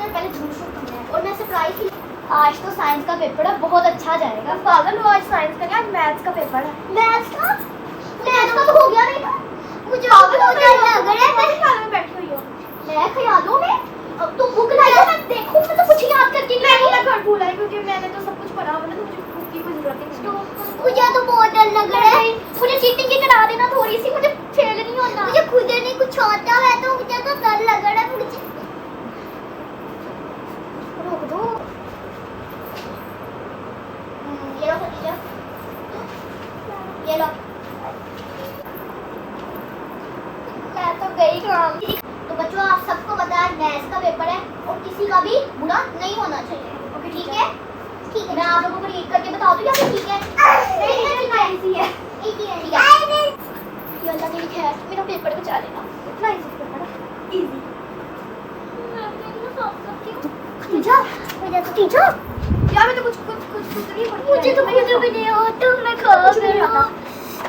ना पहले झूठ करना है। और मैं सरप्राइज आज तो साइंस का पेपर है, बहुत अच्छा जाएगा। पागल हो, आज साइंस का क्या, आज मैथ्स का पेपर है। मैथ्स का तो हो गया नहीं था। मुझे पागल हो जाएगा अगर मैं ख्याल में बैठी हुई हूं। मैं ख्यालों में? अब तुम बुक लाई हो, मैं देखूं, मैं तो कुछ याद करके नहीं आई। मैं घर भूल आई क्योंकि मैंने तो सब कुछ पढ़ा हुआ है, तो मुझे बुक की कोई जरूरत नहीं। मुझे तो बहुत डर लग रहा है। मुझे चीटिंग की करा देना थोड़ी सी, मुझे फेल नहीं होना। मुझे खुद नहीं कुछ आता है तो मुझे तो डर लग रहा है। मुझे रुक दो। ये लो खदीजा, ये लो। मैं तो गई काम। तो बच्चों आप सबको पता है मैथ्स का पेपर है और किसी का भी बुरा नहीं होना चाहिए। ओके ठीक है? ठीक है, मैं आप लोगों को रीड करके बता दूं या फिर ठीक है? नहीं इजी है। इजी है, ठीक है। ये अल्लाह तेरी खैर, मेरा पेपर बचा लेना। इतना इजी पेपर है, इजी। मैं तो सब करती हूं। खदीजा, मुझे तो टीचर यार, मैं तो कुछ नहीं पढ़ती। मुझे तो कुछ भी नहीं आता, मैं खा नहीं आता।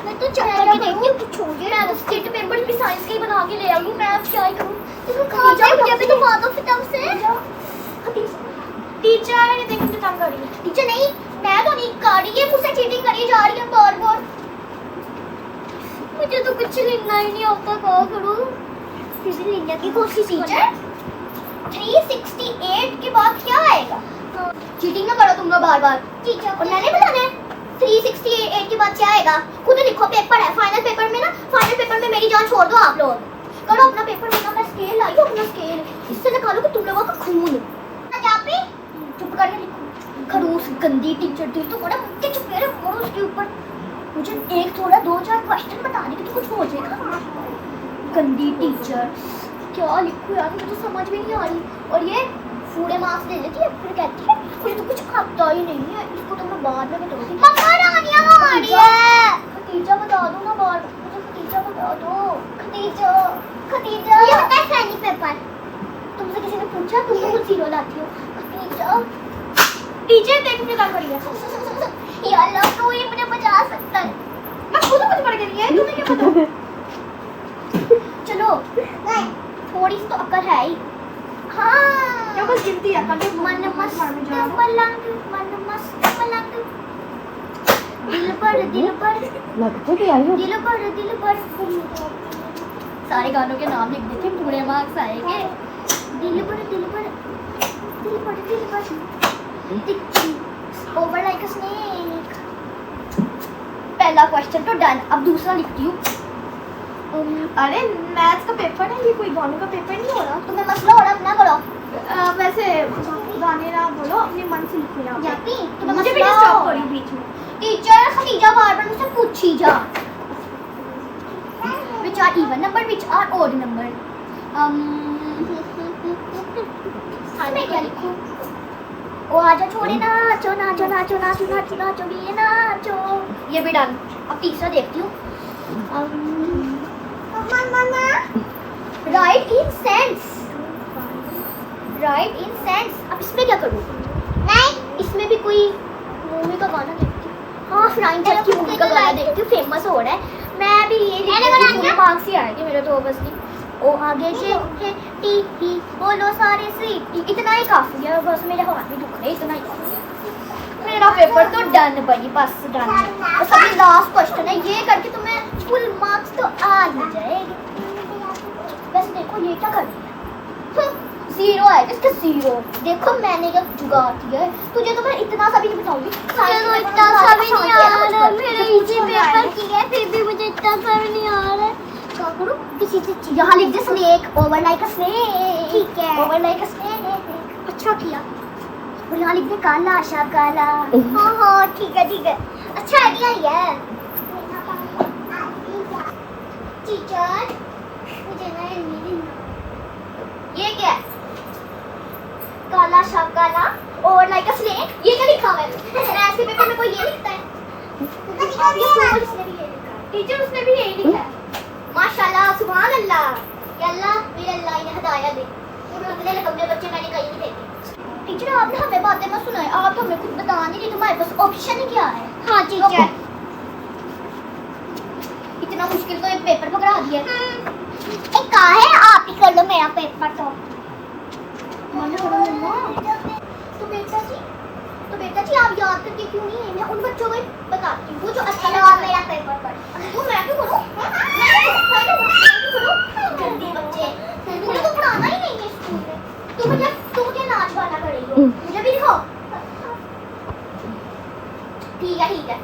मैं तो चक्कर की देखती हूँ, छोड़िए। मैं तो स्टेट पेपर भी साइंस के ही बना के ले आई हूँ। मैं अब क्या ही करूँ? मुझे भी तो बातों से तब से टीचर ये देख मुझे तंग कर रही है। टीचर नहीं, मैं तो नहीं कर रही है, मुझसे चीटिंग करी जा रही है बार-बार। मुझे तो कुछ लिखना ही नहीं आता, क्या करूँ? किसी लिखने की कोशिश। टीचर 368 के बाद क्या आएगा? चीटिंग ना करो तुम लोग बार-बार। टीचर और मैंने बताना है 368 के बाद क्या आएगा? खुद लिखो, पेपर है। फाइनल पेपर में ना, फाइनल पेपर में मेरी जान छोड़ दो आप लोग। करो अपना पेपर में ना, मैं स्केल लाई हूं, अपना स्केल। इससे निकालो कि तुम लोगों का खून। यहाँ पे चुप करके लिखो। खड़ूस गंदी टीचर, दिल तो बड़ा मुक्के चुपे रहे मोड़ो उसके ऊपर। मुझे एक थोड़ा 2-4 क्वेश्चन बताने की तो कुछ हो जाएगा। गंदी टीचर, क्या लिखूं यार, मुझे तो समझ में नहीं आ रही। और ये पूरे मार्क्स ले लेती है, फिर कहती है मुझे तो कुछ आता ही नहीं है, इसको तो मैं बाद में बताऊंगी। मम्मा रानिया आ रही है। खदीजा बता दो ना बार, मुझे खदीजा बता दो। खदीजा ये होता है फैनी पेपर। तुमसे किसी ने पूछा तुम तो कुछ जीरो लाती हो। खदीजा टीचर देख मुझे क्या करी है। या अल्लाह, कोई मुझे बचा सकता है। मैं खुद कुछ पढ़ के नहीं है, तुम्हें क्या पता? चलो थोड़ी सी तो अक्ल है ही। हाँ क्या बस गिनती है। मन मस्त मलंग दिल पर लगते भी आई हो। दिल पर सारे गानों के नाम लिख देते, पूरे मार्क्स आएंगे। दिल पर ओवर लाइक अ स्नेक। पहला क्वेश्चन तो डन। अब दूसरा लिखती हूँ। अरे मैथ्स का पेपर है, ये कोई गानों का पेपर नहीं हो रहा। तुम्हें मसला हो रहा, अपना करो। वैसे गाने ना बोलो, अपने मन से लिखो। यहाँ मुझे भी डिस्टर्ब करी बीच में। टीचर खदीजा बार-बार मुझसे पूछी जा which are even number, which are odd number. मैं क्या लिखूं? ओ आजा छोड़े नाचो नाचो नाचो नाचो नाचो नाचो भी नाचो। ये भी डन। अब तीसरा देखती हूँ। Right in sense. अब इसमें क्या करूँ? नहीं, इसमें भी कोई मूवी का गाना देखती हूँ। हाँ, फ्लाइंग चल की मूवी का गाना देखती हूँ, फेमस हो रहा है। मैं भी ये लिखती हूँ, मार्क्स ही आएंगे मेरे तो ऑब्वियसली। ओ आगे जे है टी ही बोलो सारे स्वीट। इतना ही काफी है, बस मेरे हाथ में दुख रहे, इतना ही काफी है। मेरा पेपर तो डन भाई, बस डन। बस अभी लास्ट क्वेश्चन है, ये करके तुम्हें फुल मार्क्स तो आ ही जाएंगे। वैसे देखो ये क्या कर रही है, जीरो आएगा इसका, जीरो। देखो मैंने क्या जुगाड़ किया है। तुझे तो मैं इतना सा भी नहीं बताऊंगी। चलो इतना सा भी नहीं आ रहा, मेरे इजी पेपर की है, फिर भी मुझे इतना सा भी नहीं आ रहा है। क्या करूं? किसी से यहाँ लिख दे snake, over like a snake. ठीक है, ओवर लाइक अ स्नेक। अच्छा किया। और यहाँ लिख दे काला आशा काला। हाँ ठीक है, अच्छा आइडिया ही है। टीचर मुझे ना ये क्या है? काला शाह काला और लाइक अ स्नेक। ये क्या लिखा हुआ है? मैथ्स के पेपर में कोई ये लिखता है? टीचर उसने भी यही लिखा है। माशाल्लाह, सुभान अल्लाह। या अल्लाह, मेरे अल्लाह इन्हें हिदायत दे। इतने लकबे बच्चे मैंने कहीं नहीं देखे। टीचर आप ना हमें बातें मत सुनाए, आप तो हमें कुछ बता नहीं रही, तुम्हारे पास ऑप्शन क्या है? हाँ टीचर। इतना मुश्किल तो एक पेपर पकड़ा दिया। एक कहा है आप ही कर लो मेरा पेपर तो। मानो करो मम्मा। तो बेटा जी आप याद करके क्यों नहीं है? मैं उन बच्चों को बताती हूँ वो जो अच्छा लगा मेरा पेपर पढ़। वो मैं क्यों करूँ? गंदे बच्चे, मुझे तो पढ़ाना ही नहीं है स्कूल में। तुम क्या नाच गाना कर रही हो? मुझे भी दिखाओ। ठीक है।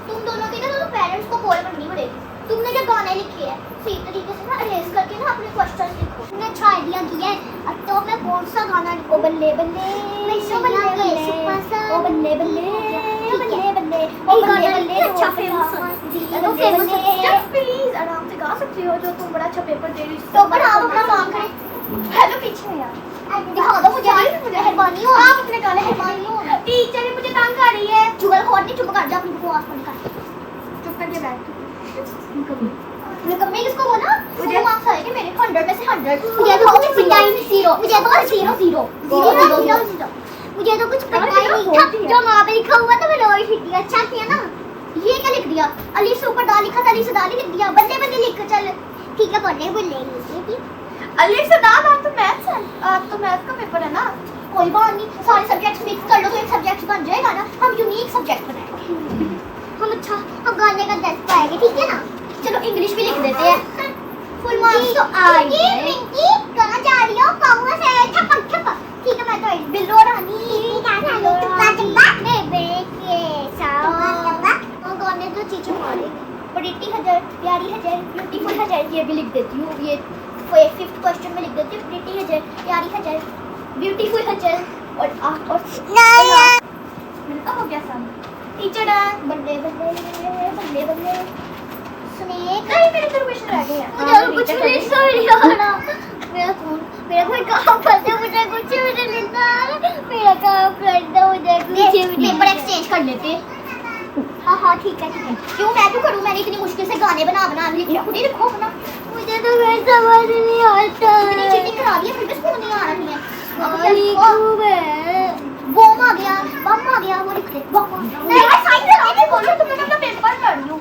तुम दोनों के ना तो पेरेंट्स को कॉल करनी पड़ेगी। तुमने जो गाने लिखे हैं सही तरीके से ना अरेंज करके ना अपने क्वेश्चंस लिखो। तुमने अच्छा आइडिया दिया है। अब तो मैं कौन सा गाना लिखूं? बल्ले बल्ले ओ बल्ले बल्ले अच्छा फेमस प्लीज आराम से गा सकती हो जो तुम बड़ा अच्छा पेपर दे रही हो। तो पर आप अपना काम करें। हेलो पीछे यार दिखा दो मुझे मेहरबानी हो। आप अपने गाने मेहरबानी हो। टीचर भी मुझे तंग कर रही है। चुगलखोर नहीं, चुप कर जा अपनी बकवास बंद कर। चुप करके बैठ। निकम्मी किसको बोला? मुझे मार्क्स आएंगे मेरे 100 में से 100। मुझे तो कुछ पता ही नहीं। 0 मुझे तो 0 मुझे तो कुछ पता ही नहीं था। जो वहां पे लिखा हुआ था मैंने वही लिख दिया। अच्छा किया ना। ये क्या लिख दिया? अली से ऊपर दा लिखा था, अली से दा लिख दिया। बल्ले बल्ले लिख कर चल। ठीक है पढ़ने बोलेंगे। अली से दा तो मैथ्स है। आज तो मैथ्स का पेपर है ना। कोई बात नहीं, सारे सब्जेक्ट्स मिक्स कर लो तो एक सब्जेक्ट बन जाएगा ना। हम यूनिक सब्जेक्ट बनाएंगे। हम गाने का टेस्ट पाएंगे, ठीक है ना? चलो इंग्लिश भी लिख देते हैं। फुल मार्क्स तो आएंगे। रिंकी कहां जा रही हो? कौन से ठपक ठपक। ठीक है मैं तो बिल्लो रानी गाने तो चीचू मारे। प्रीटी हजर, प्यारी हजर, ब्यूटीफुल हजर ये भी लिख देती हूँ। ये 5th क्वेश्चन में लिख देती हूँ। प्रीटी हजर, प्यारी हजर, ब्यूटीफुल हजर और हो गया सब। टीचर बल्ले बल्ले बल्ले बल्ले स्नेक। नहीं मेरे तो क्वेश्चन रह गए हैं। मुझे कुछ भी नहीं समझ आ रहा। मेरा कोई काम कर दो, मुझे कुछ भी नहीं लिखना। मेरा काम कर दो, मुझे कुछ भी नहीं। पेपर एक्सचेंज कर लेते। हाँ ठीक है। क्यों मैं क्यों करूँ? मैंने इतनी मुश्किल से गाने बना लिखे खुद ही लिखो ना। मुझे तो फिर समझ नहीं आता। इतनी चीटिंग करा दी है फिर भी स्कूल नहीं आ रही है। बम आ गया वो लिख दे। नहीं साइड से आके बोलो तुम लोग अपना पेपर कर लो।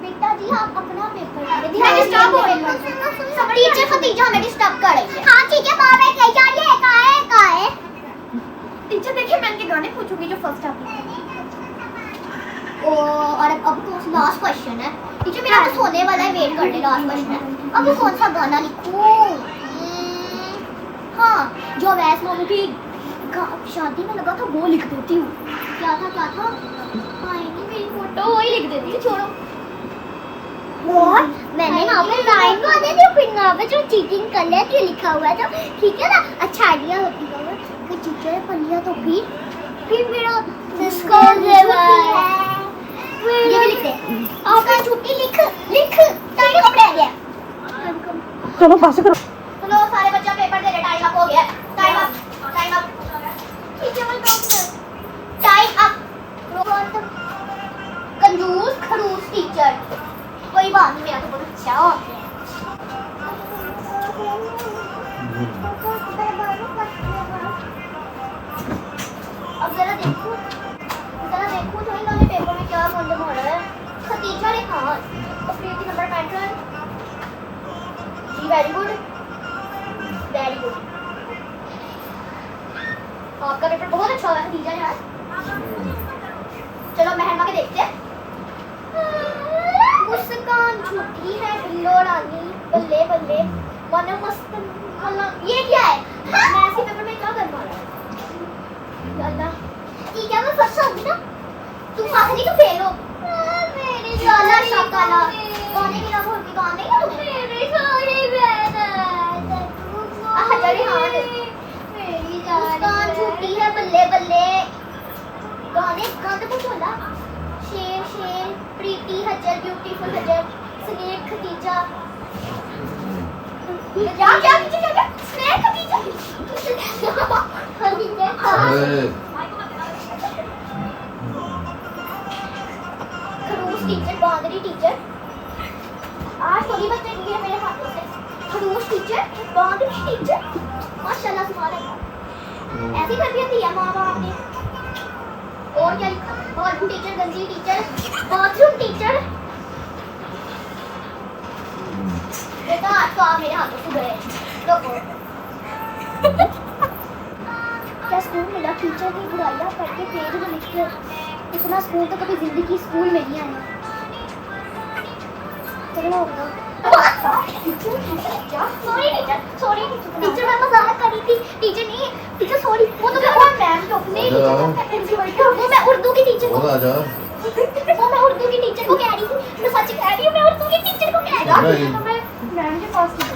बेटा जी आप अपना पेपर कर दे। मैं डिस्टर्ब हो रही हूं। टीचर खतीजा हमें डिस्टर्ब कर रही है। हां ठीक है बाबा कह जा रही है। कहां है? टीचर देखिए मैं इनके गाने पूछूंगी जो फर्स्ट आपने। और अब तो लास्ट क्वेश्चन है। टीचर मेरा तो सोने वाला है, वेट कर ले। लास्ट क्वेश्चन है। अब कौन सा गाना लिखूं? हाँ जो वैस मामू की शादी में लगा था वो लिख देती हूँ। क्या था नहीं मेरी फोटो वही लिख देती हूँ। छोड़ो। और मैंने ना पे लाइन बना दी फिर ना पे जो चीटिंग कर लिया जो लिखा हुआ था। ठीक है ना? अच्छा आइडिया होती है फिर टीचर ने पढ़ लिया तो फिर मेरा ये भी लिख दे। आपका छुट्टी लिख टाइम कब रह गया? चलो पास करो। चलो सारे बच्चे पेपर दे रहे। टाइम अप हो गया। टाइम अप ठीक है मैं काम कर। Time up. कंजूस खरूस टीचर। कोई बात नहीं मेरा तो बहुत अच्छा हो गया। अब जरा देखो तो इन्होंने पेपर में क्या प्रॉब्लम हो रहा है। खतीजा ने खान प्रीति नंबर पैटर्न जी वेरी गुड। आपका पेपर बहुत अच्छा हुआ खतीजा यार। चलो महरमा के देखते हैं। मुस्कान झूठी है बिल्लो रानी बल्ले बल्ले मन मस्त ये क्या है? मैं ऐसे पेपर में क्या करने वाला हूं? अल्लाह ठीक है मैं फर्स्ट आऊंगी ना। तुम आखिरी तो फेल हो। मेरी जाना शाकाला गाने के नाम के गाने नहीं तुम्हें मेरी सारी बहन मेरी मुस्कान झूठी है बल्ले बल्ले गाने कुछ होला। शेर प्रीति हजर ब्यूटीफुल हजर स्नेक खतीजा क्या snake Khadija खरूस teacher Bandri teacher. आज थोड़ी बच्चे गिरे मेरे हाथों से। खरूस टीचर बांदरी टीचर माशाल्लाह सुभान अल्लाह। ऐसी तरबियत दी है माँ बाप ने। और क्या लिखा? बाथरूम टीचर गंजी टीचर बाथरूम टीचर। बेटा आज तो आप मेरे हाथों से गए। रुको क्या स्कूल मिला टीचर की बुराइयां करके पेज में लिख के इतना स्कूल तो कभी जिंदगी स्कूल में नहीं आया चलो सॉरी टीचर मैं मजाक कर रही थी टीचर नहीं टीचर सॉरी वो तो मैम तो अपने वो मैं उर्दू की टीचर को बोल आजा वो मैं उर्दू की टीचर को कह रही थी मैं सच कह रही हूँ मैं उर्दू की टीचर को कह रही हूँ मैं मैम के पास